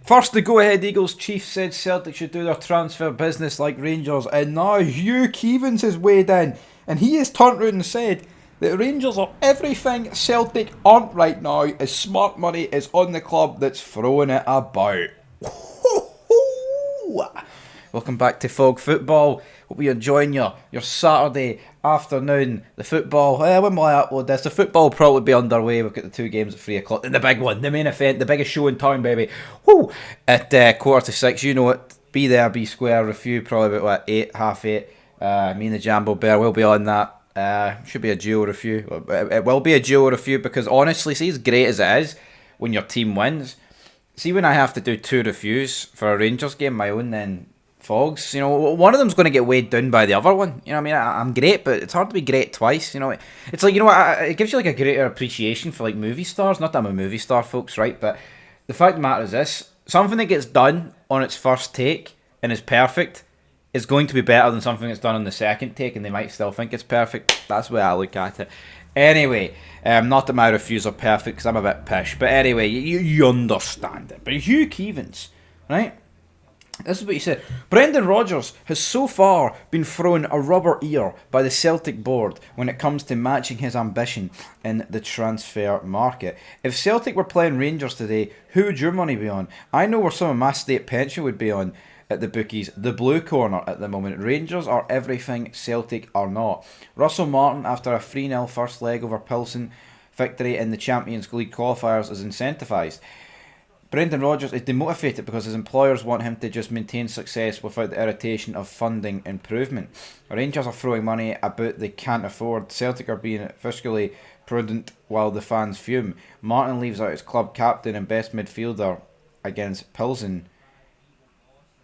First, the go-ahead Eagles chief said Celtic should do their transfer business like Rangers, and now Hugh Kevens has weighed in, and he has turned around and said that Rangers are everything Celtic aren't right now, as smart money is on the club that's throwing it about. Welcome back to Fog Football. Hope you're enjoying your Saturday afternoon. The football, when will I upload this? The football will probably be underway. We've got the two games at 3 o'clock. And the big one, the main event, the biggest show in town, baby. Woo! At 5:45, you know it. Be there, be square. Review probably about, 8, half 8. Me and the Jambo Bear will be on that. Should be a dual review. It will be a dual review because honestly, see, as great as it is when your team wins, see when I have to do 2 reviews for a Rangers game, my own, then Fogs, one of them's going to get weighed down by the other one. You know what I mean? I'm great, but it's hard to be great twice. It's like, it gives you like a greater appreciation for like movie stars. Not that I'm a movie star, folks, right? But the fact of the matter is this: something that gets done on its first take and is perfect is going to be better than something that's done on the second take and they might still think it's perfect. That's the way I look at it. Anyway, not that my reviews are perfect because I'm a bit pish, but anyway, you understand it. But Hugh Kevens, right? This is what he said. Brendan Rodgers has so far been thrown a rubber ear by the Celtic board when it comes to matching his ambition in the transfer market. If Celtic were playing Rangers today, who would your money be on? I know where some of my state pension would be on at the bookies. The blue corner at the moment. Rangers are everything Celtic are not. Russell Martin, after a 3-0 first leg over Pilsen victory in the Champions League qualifiers, is incentivised. Brendan Rodgers is demotivated because his employers want him to just maintain success without the irritation of funding improvement. Rangers are throwing money about they can't afford. Celtic are being fiscally prudent while the fans fume. Martin leaves out his club captain and best midfielder against Pilsen.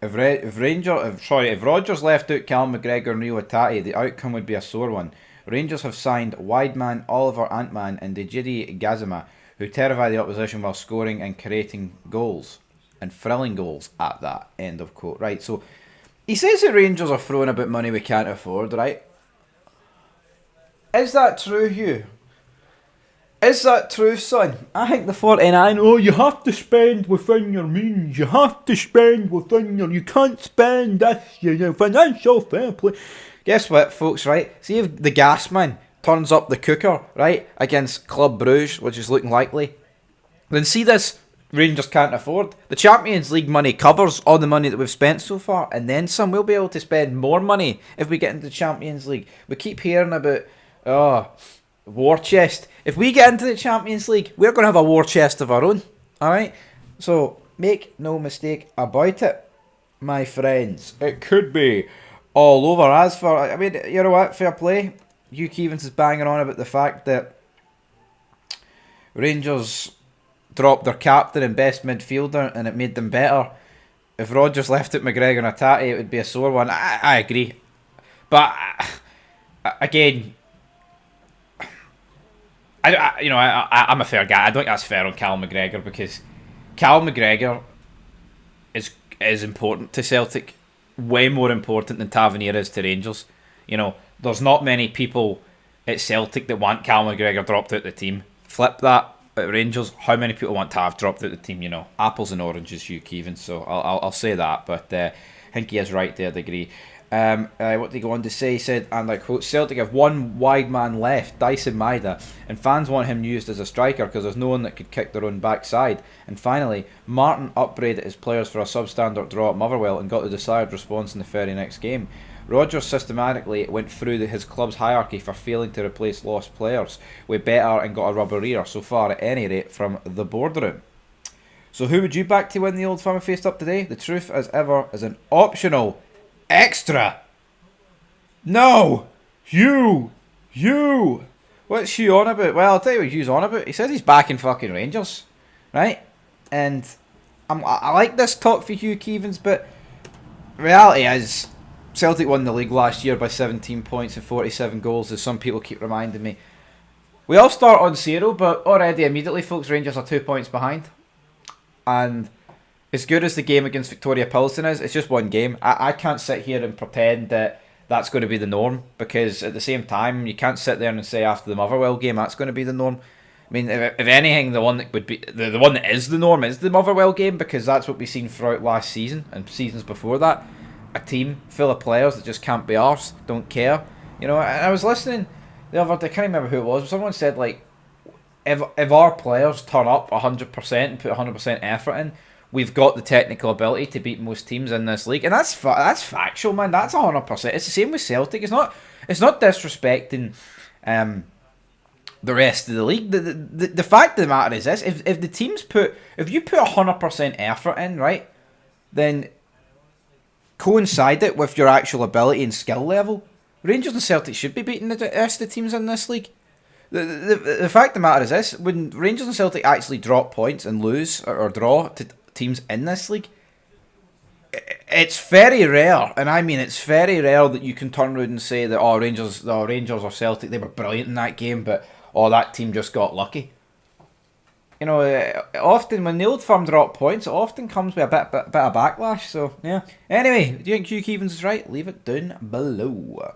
If Rodgers left out Cal McGregor and Rio Atati, the outcome would be a sore one. Rangers have signed wideman Oliver Antman and Dejidi Gazima, who terrify the opposition while scoring and creating goals. And thrilling goals at that. End of quote. Right, so he says that Rangers are throwing a bit money we can't afford, right? Is that true, Hugh? Is that true, son? I think the 49, you have to spend within your means. You have to spend within you can't spend this, financial fair play. Guess what, folks, right? See if the gas man turns up the cooker, right, against Club Bruges, which is looking likely, then see this Rangers can't afford. The Champions League money covers all the money that we've spent so far, and then some. We'll be able to spend more money if we get into the Champions League. We keep hearing about, war chest. If we get into the Champions League, we're going to have a war chest of our own, alright? So, make no mistake about it, my friends. It could be all over. As for, you know what, fair play. Hugh Kevens is banging on about the fact that Rangers dropped their captain and best midfielder and it made them better. If Rodgers left it McGregor and Atati, it would be a sore one. I agree. But, again, I'm a fair guy. I don't think that's fair on Cal McGregor because Cal McGregor is important to Celtic. Way more important than Tavernier is to Rangers. There's not many people at Celtic that want Cal McGregor dropped out the team. Flip that at Rangers, how many people want to have dropped out the team? Apples and oranges, Hugh Kevens. So I'll say that, but I think he is right there to agree. What did he go on to say? He said, and I quote, Celtic have one wide man left, Dyson Maeda, and fans want him used as a striker because there's no one that could kick their own backside. And finally, Martin upbraided his players for a substandard draw at Motherwell and got the desired response in the very next game. Rodgers systematically went through his club's hierarchy for failing to replace lost players with better and got a rubber ear so far at any rate from the boardroom. So who would you back to win the Old Firm faced up today? The truth as ever is an optional extra. No! Hugh! What's Hugh on about? Well, I'll tell you what Hugh's on about. He says he's backing fucking Rangers. Right? And I like this talk for Hugh Kevens, but reality is Celtic won the league last year by 17 points and 47 goals, as some people keep reminding me. We all start on 0, but already immediately, folks, Rangers are 2 points behind. And as good as the game against Victoria Pilsen is, it's just one game. I can't sit here and pretend that that's going to be the norm, because at the same time, you can't sit there and say after the Motherwell game that's going to be the norm, I mean, if anything, the one that would be the one that is the norm is the Motherwell game, because that's what we've seen throughout last season and seasons before that. A team full of players that just can't be arsed, don't care. You know, and I was listening the other day, I can't remember who it was, but someone said, like, if our players turn up 100% and put 100% effort in, we've got the technical ability to beat most teams in this league, and that's factual, man. That's 100%. It's the same with Celtic. It's not disrespecting the rest of the league. The fact of the matter is this: if you put 100% effort in, right, then coincide it with your actual ability and skill level, Rangers and Celtic should be beating the rest of the teams in this league. The fact of the matter is this: when Rangers and Celtic actually drop points and lose or draw to teams in this league, it's very rare, and I mean it's very rare that you can turn around and say that Rangers or Celtic, they were brilliant in that game, but that team just got lucky. You know, often when the old firm drop points, it often comes with a bit of backlash. So yeah. Anyway, do you think Hugh Kevens is right? Leave it down below.